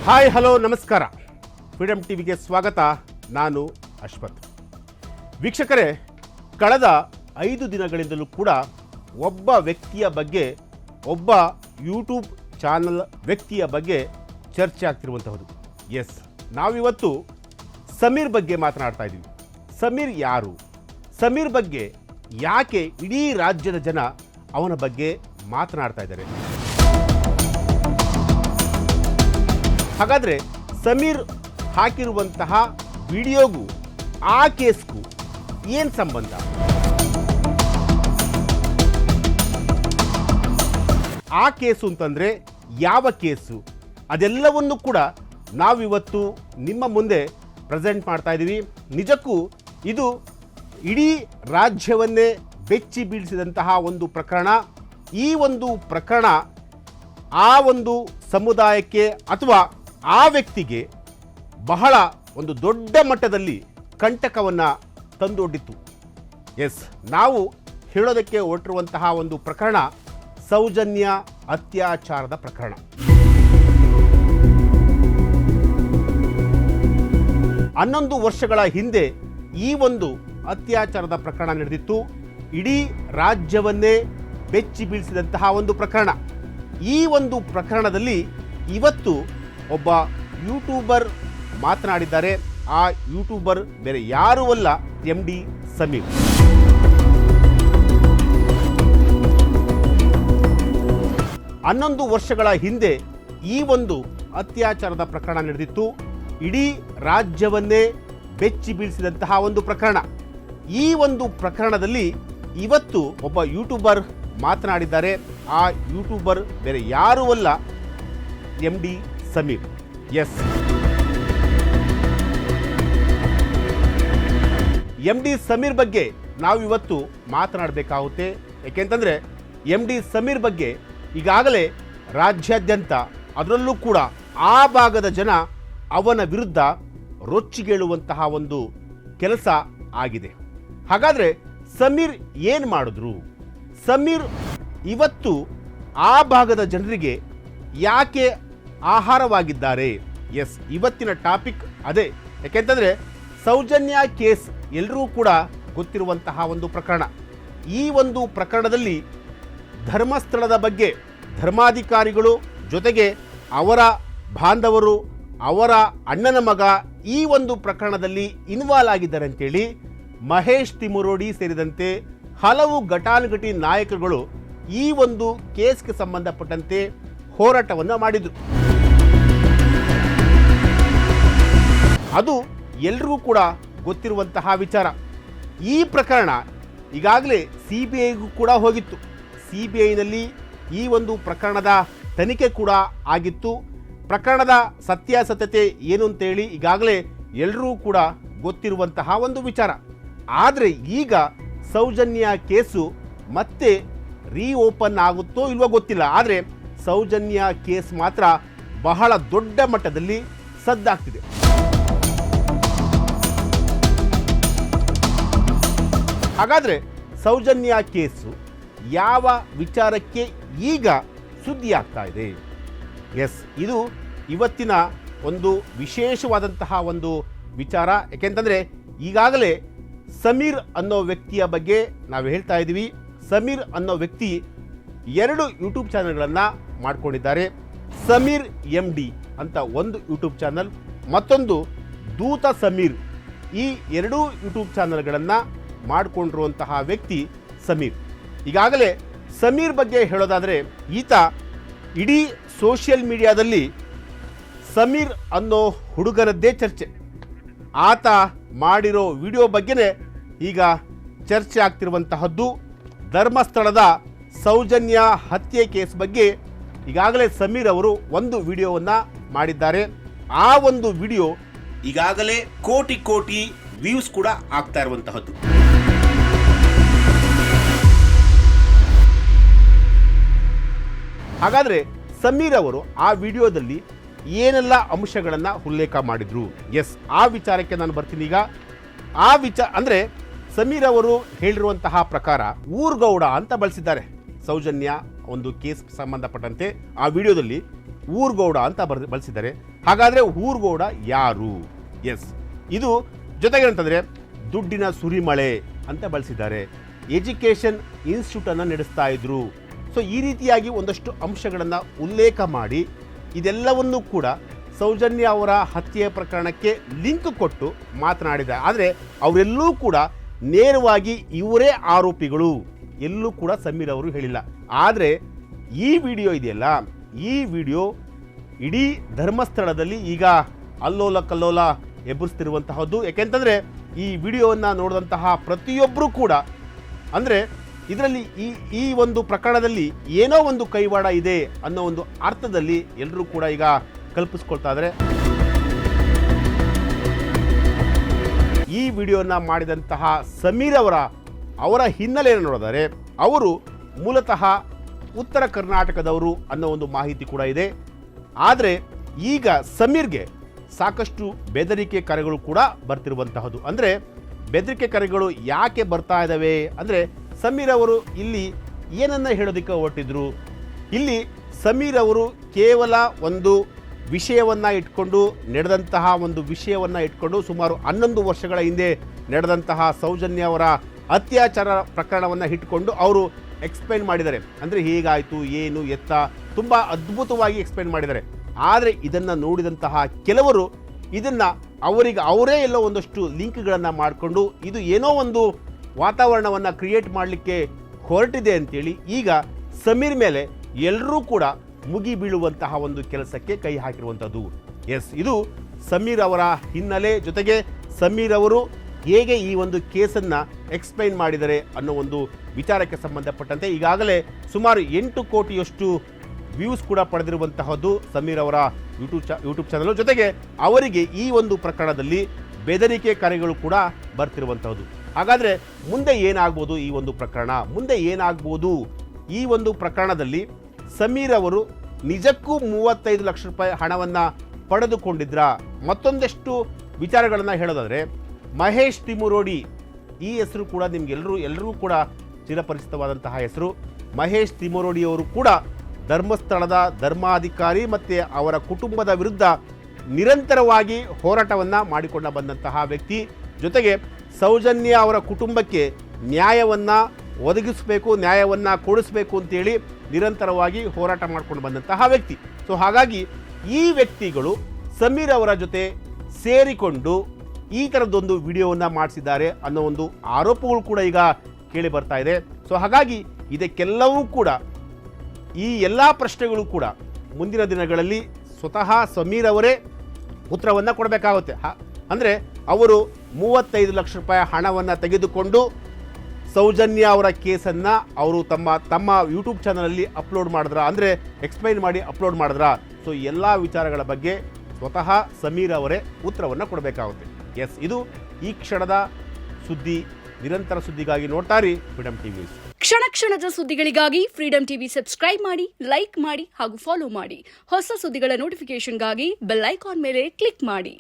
Hi hello ನಮಸ್ಕಾರ. Freedom ಟಿವಿಗೆ ಸ್ವಾಗತ. ನಾನು ಅಶ್ವಥ್. ವೀಕ್ಷಕರೇ, ಕಳೆದ 5 ದಿನಗಳಿಂದಲೂ ಕೂಡ ಒಬ್ಬ ವ್ಯಕ್ತಿಯ ಬಗ್ಗೆ, ಒಬ್ಬ ಯೂಟ್ಯೂಬ್ ಚಾನಲ್ ವ್ಯಕ್ತಿಯ ಬಗ್ಗೆ ಚರ್ಚೆ ಆಗ್ತಿರುವಂತಹದ್ದು. ಎಸ್, ನಾವಿವತ್ತು ಸಮೀರ್ ಬಗ್ಗೆ ಮಾತನಾಡ್ತಾ ಇದ್ದೀವಿ. ಸಮೀರ್ ಯಾರು? ಸಮೀರ್ ಬಗ್ಗೆ ಯಾಕೆ ಇಡೀ ರಾಜ್ಯದ ಜನ ಅವನ ಬಗ್ಗೆ ಮಾತನಾಡ್ತಾ ಇದ್ದಾರೆ? ಹಾಗಾದರೆ ಸಮೀರ್ ಹಾಕಿರುವಂತಹ ವಿಡಿಯೋಗೂ ಆ ಕೇಸ್ಗೂ ಏನು ಸಂಬಂಧ? ಆ ಕೇಸು ಅಂತಂದರೆ ಯಾವ ಕೇಸು? ಅದೆಲ್ಲವನ್ನು ಕೂಡ ನಾವಿವತ್ತು ನಿಮ್ಮ ಮುಂದೆ ಪ್ರೆಸೆಂಟ್ ಮಾಡ್ತಾ ಇದ್ದೀವಿ. ನಿಜಕ್ಕೂ ಇದು ಇಡೀ ರಾಜ್ಯವನ್ನೇ ಬೆಚ್ಚಿ ಬೀಳಿಸಿದಂತಹ ಒಂದು ಪ್ರಕರಣ. ಈ ಒಂದು ಪ್ರಕರಣ ಆ ಒಂದು ಸಮುದಾಯಕ್ಕೆ ಅಥವಾ ಆ ವ್ಯಕ್ತಿಗೆ ಬಹಳ ಒಂದು ದೊಡ್ಡ ಮಟ್ಟದಲ್ಲಿ ಕಂಟಕವನ್ನು ತಂದೊಡ್ಡಿತ್ತು. ಎಸ್, ನಾವು ಹೇಳೋದಕ್ಕೆ ಹೊರಟಿರುವಂತಹ ಒಂದು ಪ್ರಕರಣ ಸೌಜನ್ಯ ಅತ್ಯಾಚಾರದ ಪ್ರಕರಣ. ಹನ್ನೊಂದು ವರ್ಷಗಳ ಹಿಂದೆ ಈ ಒಂದು ಅತ್ಯಾಚಾರದ ಪ್ರಕರಣ ನಡೆದಿತ್ತು. ಇಡೀ ರಾಜ್ಯವನ್ನೇ ಬೆಚ್ಚಿ ಬೀಳಿಸಿದಂತಹ ಒಂದು ಪ್ರಕರಣ. ಈ ಒಂದು ಪ್ರಕರಣದಲ್ಲಿ ಇವತ್ತು ಒಬ್ಬ ಯೂಟ್ಯೂಬರ್ ಮಾತನಾಡಿದ್ದಾರೆ. ಆ ಯೂಟ್ಯೂಬರ್ ಬೇರೆ ಯಾರೂ ಅಲ್ಲ, MD ಸಮೀರ್. ಹನ್ನೊಂದು ವರ್ಷಗಳ ಹಿಂದೆ ಈ ಒಂದು ಅತ್ಯಾಚಾರದ ಪ್ರಕರಣ ನಡೆದಿತ್ತು. ಇಡೀ ರಾಜ್ಯವನ್ನೇ ಬೆಚ್ಚಿ ಬೀಳಿಸಿದಂತಹ ಒಂದು ಪ್ರಕರಣ. ಈ ಒಂದು ಪ್ರಕರಣದಲ್ಲಿ ಇವತ್ತು ಒಬ್ಬ ಯೂಟ್ಯೂಬರ್ ಮಾತನಾಡಿದ್ದಾರೆ. ಆ ಯೂಟ್ಯೂಬರ್ ಬೇರೆ ಯಾರೂ ಅಲ್ಲ, MD Sameer. Yes, MD Sameer ಬಗ್ಗೆ ನಾವಿವತ್ತು ಮಾತನಾಡಬೇಕಾಗುತ್ತೆ. ಯಾಕೆಂತಂದರೆ MD ಸಮೀರ್ ಬಗ್ಗೆ ಈಗಾಗಲೇ ರಾಜ್ಯಾದ್ಯಂತ, ಅದರಲ್ಲೂ ಕೂಡ ಆ ಭಾಗದ ಜನ ಅವನ ವಿರುದ್ಧ ರೊಚ್ಚಿಗೇಳುವಂತಹ ಒಂದು ಕೆಲಸ ಆಗಿದೆ. ಹಾಗಾದರೆ ಸಮೀರ್ ಏನು ಮಾಡಿದ್ರು? ಸಮೀರ್ ಇವತ್ತು ಆ ಭಾಗದ ಜನರಿಗೆ ಯಾಕೆ ಆಹಾರವಾಗಿದ್ದಾರೆ? ಎಸ್, ಇವತ್ತಿನ ಟಾಪಿಕ್ ಅದೇ. ಯಾಕೆಂತಂದರೆ ಸೌಜನ್ಯ ಕೇಸ್ ಎಲ್ಲರೂ ಕೂಡ ಗೊತ್ತಿರುವಂತಹ ಒಂದು ಪ್ರಕರಣ. ಈ ಒಂದು ಪ್ರಕರಣದಲ್ಲಿ ಧರ್ಮಸ್ಥಳದ ಬಗ್ಗೆ ಧರ್ಮಾಧಿಕಾರಿಗಳು ಜೊತೆಗೆ ಅವರ ಬಾಂಧವರು, ಅವರ ಅಣ್ಣನ ಮಗ ಈ ಒಂದು ಪ್ರಕರಣದಲ್ಲಿ ಇನ್ವಾಲ್ವ್ ಆಗಿದ್ದಾರೆ ಅಂತೇಳಿ ಮಹೇಶ್ ತಿಮುರೋಡಿ ಸೇರಿದಂತೆ ಹಲವು ಘಟಾನುಘಟಿ ನಾಯಕರುಗಳು ಈ ಒಂದು ಕೇಸ್ಗೆ ಸಂಬಂಧಪಟ್ಟಂತೆ ಹೋರಾಟವನ್ನು ಮಾಡಿದರು. ಅದು ಎಲ್ಲರಿಗೂ ಕೂಡ ಗೊತ್ತಿರುವಂತಹ ವಿಚಾರ. ಈ ಪ್ರಕರಣ ಈಗಾಗಲೇ CBIಗೂ ಕೂಡ ಹೋಗಿತ್ತು. CBIನಲ್ಲಿ ಈ ಒಂದು ಪ್ರಕರಣದ ತನಿಖೆ ಕೂಡ ಆಗಿತ್ತು. ಪ್ರಕರಣದ ಸತ್ಯಾಸತ್ಯತೆ ಏನು ಅಂತೇಳಿ ಈಗಾಗಲೇ ಎಲ್ಲರೂ ಕೂಡ ಗೊತ್ತಿರುವಂತಹ ಒಂದು ವಿಚಾರ. ಆದರೆ ಈಗ ಸೌಜನ್ಯ ಕೇಸು ಮತ್ತೆ ರೀಓಪನ್ ಆಗುತ್ತೋ ಇಲ್ವೋ ಗೊತ್ತಿಲ್ಲ. ಆದರೆ ಸೌಜನ್ಯ ಕೇಸ್ ಮಾತ್ರ ಬಹಳ ದೊಡ್ಡ ಮಟ್ಟದಲ್ಲಿ ಸದ್ದಾಗ್ತಿದೆ. ಹಾಗಾದರೆ ಸೌಜನ್ಯ ಕೇಸು ಯಾವ ವಿಚಾರಕ್ಕೆ ಈಗ ಸುದ್ದಿ ಆಗ್ತಾ ಇದೆ? ಎಸ್, ಇದು ಇವತ್ತಿನ ಒಂದು ವಿಶೇಷವಾದಂತಹ ಒಂದು ವಿಚಾರ. ಯಾಕೆಂತಂದರೆ ಈಗಾಗಲೇ ಸಮೀರ್ ಅನ್ನೋ ವ್ಯಕ್ತಿಯ ಬಗ್ಗೆ ನಾವು ಹೇಳ್ತಾ ಇದ್ದೀವಿ. ಸಮೀರ್ ಅನ್ನೋ ವ್ಯಕ್ತಿ 2 ಯೂಟ್ಯೂಬ್ ಚಾನಲ್ಗಳನ್ನು ಮಾಡಿಕೊಂಡಿದ್ದಾರೆ. ಸಮೀರ್ MD ಅಂತ ಒಂದು ಯೂಟ್ಯೂಬ್ ಚಾನಲ್, ಮತ್ತೊಂದು ದೂತ ಸಮೀರ್. ಈ 2 ಯೂಟ್ಯೂಬ್ ಚಾನಲ್ಗಳನ್ನು ಮಾಡಿಕೊಂಡಿರುವಂತಹ ವ್ಯಕ್ತಿ ಸಮೀರ್. ಈಗಾಗಲೇ ಸಮೀರ್ ಬಗ್ಗೆ ಹೇಳೋದಾದರೆ, ಈತ ಇಡೀ ಸೋಷಿಯಲ್ ಮೀಡಿಯಾದಲ್ಲಿ ಸಮೀರ್ ಅನ್ನೋ ಹುಡುಗನದ್ದೇ ಚರ್ಚೆ. ಆತ ಮಾಡಿರೋ ವಿಡಿಯೋ ಬಗ್ಗೆನೇ ಈಗ ಚರ್ಚೆ ಆಗ್ತಿರುವಂತಹದ್ದು. ಧರ್ಮಸ್ಥಳದ ಸೌಜನ್ಯ ಹತ್ಯೆ ಕೇಸ್ ಬಗ್ಗೆ ಈಗಾಗಲೇ ಸಮೀರ್ ಅವರು ಒಂದು ವಿಡಿಯೋವನ್ನು ಮಾಡಿದ್ದಾರೆ. ಆ ಒಂದು ವಿಡಿಯೋ ಈಗಾಗಲೇ ಕೋಟಿ ವ್ಯೂಸ್ ಕೂಡ ಆಗ್ತಾ ಇರುವಂತಹದ್ದು. ಹಾಗಾದರೆ ಸಮೀರ್ ಅವರು ಆ ವಿಡಿಯೋದಲ್ಲಿ ಏನೆಲ್ಲ ಅಂಶಗಳನ್ನು ಉಲ್ಲೇಖ ಮಾಡಿದ್ರು? ಎಸ್, ಆ ವಿಚಾರಕ್ಕೆ ನಾನು ಬರ್ತೀನಿ ಈಗ. ಆ ಅಂದರೆ ಸಮೀರ್ ಅವರು ಹೇಳಿರುವಂತಹ ಪ್ರಕಾರ ಊರ್ಗೌಡ ಅಂತ ಬಳಸಿದ್ದಾರೆ. ಸೌಜನ್ಯ ಒಂದು ಕೇಸ್ ಸಂಬಂಧಪಟ್ಟಂತೆ ಆ ವಿಡಿಯೋದಲ್ಲಿ ಊರ್ಗೌಡ ಅಂತ ಬಳಸಿದ್ದಾರೆ. ಹಾಗಾದರೆ ಊರ್ಗೌಡ ಯಾರು? ಎಸ್, ಇದು ಜೊತೆಗೆ ಅಂತಂದರೆ ದುಡ್ಡಿನ ಸುರಿಮಳೆ ಅಂತ ಬಳಸಿದ್ದಾರೆ. ಎಜುಕೇಷನ್ ಇನ್ಸ್ಟಿಟ್ಯೂಟನ್ನು ನಡೆಸ್ತಾ ಇದ್ರು. ಸೊ ಈ ರೀತಿಯಾಗಿ ಒಂದಷ್ಟು ಅಂಶಗಳನ್ನು ಉಲ್ಲೇಖ ಮಾಡಿ ಇದೆಲ್ಲವನ್ನೂ ಕೂಡ ಸೌಜನ್ಯ ಅವರ ಹತ್ಯೆಯ ಪ್ರಕರಣಕ್ಕೆ ಲಿಂಕ್ ಕೊಟ್ಟು ಮಾತನಾಡಿದ್ದಾರೆ. ಆದರೆ ಅವರೆಲ್ಲೂ ಕೂಡ ನೇರವಾಗಿ ಇವರೇ ಆರೋಪಿಗಳು ಎಲ್ಲೂ ಕೂಡ ಸಮೀರ್ ಅವರು ಹೇಳಿಲ್ಲ. ಆದರೆ ಈ ವಿಡಿಯೋ ಇದೆಯಲ್ಲ, ಈ ವಿಡಿಯೋ ಇಡೀ ಧರ್ಮಸ್ಥಳದಲ್ಲಿ ಈಗ ಅಲ್ಲೋಲ ಕಲ್ಲೋಲ ಎಬ್ಬರಿಸ್ತಿರುವಂತಹದ್ದು. ಯಾಕೆಂತಂದರೆ ಈ ವಿಡಿಯೋವನ್ನು ನೋಡಿದಂತಹ ಪ್ರತಿಯೊಬ್ಬರೂ ಕೂಡ ಅಂದರೆ ಇದರಲ್ಲಿ ಈ ಒಂದು ಪ್ರಕರಣದಲ್ಲಿ ಏನೋ ಒಂದು ಕೈವಾಡ ಇದೆ ಅನ್ನೋ ಒಂದು ಅರ್ಥದಲ್ಲಿ ಎಲ್ಲರೂ ಕೂಡ ಈಗ ಕಲ್ಪಿಸ್ಕೊಳ್ತಾ ಇದ್ದಾರೆ. ಈ ವಿಡಿಯೋನ ಮಾಡಿದಂತಹ ಸಮೀರ್ ಅವರ ಹಿನ್ನೆಲೆಯನ್ನು ನೋಡಿದರೆ ಅವರು ಮೂಲತಃ ಉತ್ತರ ಕರ್ನಾಟಕದವರು ಅನ್ನೋ ಒಂದು ಮಾಹಿತಿ ಕೂಡ ಇದೆ. ಆದರೆ ಈಗ ಸಮೀರ್ಗೆ ಸಾಕಷ್ಟು ಬೆದರಿಕೆ ಕರೆಗಳು ಕೂಡ ಬರ್ತಿರುವಂತಹದ್ದು. ಅಂದರೆ ಬೆದರಿಕೆ ಕರೆಗಳು ಯಾಕೆ ಬರ್ತಾ ಇದ್ದಾವೆ ಅಂದರೆ ಸಮೀರ್ ಅವರು ಇಲ್ಲಿ ಏನನ್ನ ಹೇಳೋದಕ್ಕೆ ಹೊರಟಿದ್ರು. ಇಲ್ಲಿ ಸಮೀರ್ ಅವರು ಕೇವಲ ಒಂದು ವಿಷಯವನ್ನು ಇಟ್ಕೊಂಡು ನಡೆದಂತಹ ಒಂದು ವಿಷಯವನ್ನು ಇಟ್ಕೊಂಡು ಸುಮಾರು 11 ವರ್ಷಗಳ ಹಿಂದೆ ನಡೆದಂತಹ ಸೌಜನ್ಯ ಅವರ ಅತ್ಯಾಚಾರ ಪ್ರಕರಣವನ್ನು ಇಟ್ಕೊಂಡು ಅವರು ಎಕ್ಸ್ಪ್ಲೈನ್ ಮಾಡಿದ್ದಾರೆ. ಅಂದರೆ ಹೇಗಾಯಿತು ಏನು ಎತ್ತ ತುಂಬ ಅದ್ಭುತವಾಗಿ ಎಕ್ಸ್ಪ್ಲೈನ್ ಮಾಡಿದ್ದಾರೆ. ಆದರೆ ಇದನ್ನು ನೋಡಿದಂತಹ ಕೆಲವರು ಇದನ್ನು ಅವರೇ ಎಲ್ಲೋ ಒಂದಷ್ಟು ಲಿಂಕ್ಗಳನ್ನು ಮಾಡಿಕೊಂಡು ಇದು ಏನೋ ಒಂದು ವಾತಾವರಣವನ್ನು ಕ್ರಿಯೇಟ್ ಮಾಡಲಿಕ್ಕೆ ಹೊರಟಿದೆ ಅಂತೇಳಿ ಈಗ ಸಮೀರ್ ಮೇಲೆ ಎಲ್ಲರೂ ಕೂಡ ಮುಗಿ ಬೀಳುವಂತಹ ಒಂದು ಕೆಲಸಕ್ಕೆ ಕೈ ಹಾಕಿರುವಂಥದ್ದು. ಎಸ್, ಇದು ಸಮೀರ್ ಅವರ ಹಿನ್ನೆಲೆ ಜೊತೆಗೆ ಸಮೀರ್ ಅವರು ಹೇಗೆ ಈ ಒಂದು ಕೇಸನ್ನು ಎಕ್ಸ್ಪ್ಲೈನ್ ಮಾಡಿದ್ದಾರೆ ಅನ್ನೋ ಒಂದು ವಿಚಾರಕ್ಕೆ ಸಂಬಂಧಪಟ್ಟಂತೆ ಈಗಾಗಲೇ ಸುಮಾರು 8 ಕೋಟಿಯಷ್ಟು ವ್ಯೂಸ್ ಕೂಡ ಪಡೆದಿರುವಂತಹದ್ದು ಸಮೀರ್ ಅವರ ಯೂಟ್ಯೂಬ್ ಚಾನಲ್. ಜೊತೆಗೆ ಅವರಿಗೆ ಈ ಒಂದು ಪ್ರಕರಣದಲ್ಲಿ ಬೆದರಿಕೆ ಕರೆಗಳು ಕೂಡ ಬರ್ತಿರುವಂತಹದ್ದು. ಹಾಗಾದರೆ ಮುಂದೆ ಏನಾಗ್ಬೋದು ಈ ಒಂದು ಪ್ರಕರಣ? ಮುಂದೆ ಏನಾಗ್ಬೋದು ಈ ಒಂದು ಪ್ರಕರಣದಲ್ಲಿ? ಸಮೀರ್ ಅವರು ನಿಜಕ್ಕೂ 35 ಲಕ್ಷ ರೂಪಾಯಿ ಹಣವನ್ನು ಪಡೆದುಕೊಂಡಿದ್ರ? ಮತ್ತೊಂದಷ್ಟು ವಿಚಾರಗಳನ್ನು ಹೇಳೋದಾದರೆ ಮಹೇಶ್ ತಿಮುರೋಡಿ, ಈ ಹೆಸರು ಕೂಡ ನಿಮ್ಗೆಲ್ಲರೂ ಕೂಡ ಚಿರಪರಿಚಿತವಾದಂತಹ ಹೆಸರು. ಮಹೇಶ್ ತಿಮುರೋಡಿ ಅವರು ಕೂಡ ಧರ್ಮಸ್ಥಳದ ಧರ್ಮಾಧಿಕಾರಿ ಮತ್ತು ಅವರ ಕುಟುಂಬದ ವಿರುದ್ಧ ನಿರಂತರವಾಗಿ ಹೋರಾಟವನ್ನು ಮಾಡಿಕೊಂಡು ಬಂದಂತಹ ವ್ಯಕ್ತಿ. ಜೊತೆಗೆ ಸೌಜನ್ಯ ಅವರ ಕುಟುಂಬಕ್ಕೆ ನ್ಯಾಯವನ್ನು ಒದಗಿಸಬೇಕು, ನ್ಯಾಯವನ್ನು ಕೊಡಿಸಬೇಕು ಅಂತೇಳಿ ನಿರಂತರವಾಗಿ ಹೋರಾಟ ಮಾಡಿಕೊಂಡು ಬಂದಂತಹ ವ್ಯಕ್ತಿ. ಸೊ ಹಾಗಾಗಿ ಈ ವ್ಯಕ್ತಿಗಳು ಸಮೀರ್ ಅವರ ಜೊತೆ ಸೇರಿಕೊಂಡು ಈ ಥರದ್ದೊಂದು ವಿಡಿಯೋವನ್ನು ಮಾಡಿಸಿದ್ದಾರೆ ಅನ್ನೋ ಒಂದು ಆರೋಪಗಳು ಕೂಡ ಈಗ ಕೇಳಿ ಬರ್ತಾ ಇದೆ. ಸೊ ಹಾಗಾಗಿ ಇದಕ್ಕೆಲ್ಲವೂ ಕೂಡ ಈ ಎಲ್ಲ ಪ್ರಶ್ನೆಗಳು ಕೂಡ ಮುಂದಿನ ದಿನಗಳಲ್ಲಿ ಸ್ವತಃ ಸಮೀರ್ ಅವರೇ ಉತ್ತರವನ್ನು ಕೊಡಬೇಕಾಗುತ್ತೆ. ಅಂದರೆ ಅವರು 35 ಲಕ್ಷ ರೂಪಾಯಿ ಹಣವನ್ನು ತೆಗೆದುಕೊಂಡು ಸೌಜನ್ಯ ಅವರ ಕೇಸನ್ನು ಅವರು ತಮ್ಮ ಯೂಟ್ಯೂಬ್ ಚಾನಲಲ್ಲಿ ಅಪ್ಲೋಡ್ ಮಾಡಿದ್ರ, ಅಂದರೆ ಎಕ್ಸ್ಪ್ಲೈನ್ ಮಾಡಿ ಅಪ್ಲೋಡ್ ಮಾಡಿದ್ರ. ಸೊ ಎಲ್ಲ ವಿಚಾರಗಳ ಬಗ್ಗೆ ಸ್ವತಃ ಸಮೀರ್ ಅವರೇ ಉತ್ತರವನ್ನು ಕೊಡಬೇಕಾಗುತ್ತೆ. ಎಸ್, ಇದು ಈ ಕ್ಷಣದ ಸುದ್ದಿ. ನಿರಂತರ ಸುದ್ದಿಗಾಗಿ ನೋಡ್ತಾರಿ ಫ್ರೀಡಮ್ ಟಿವಿ. ಕ್ಷಣ ಕ್ಷಣದ ಸುದ್ದಿಗಳಿಗಾಗಿ ಫ್ರೀಡಮ್ ಟಿವಿ ಸಬ್ಸ್ಕ್ರೈಬ್ ಮಾಡಿ, ಲೈಕ್ ಮಾಡಿ ಹಾಗೂ ಫಾಲೋ ಮಾಡಿ. ಹೊಸ ಸುದ್ದಿಗಳ ನೋಟಿಫಿಕೇಶನ್ಗಾಗಿ ಬೆಲ್ ಐಕಾನ್ ಮೇಲೆ ಕ್ಲಿಕ್ ಮಾಡಿ.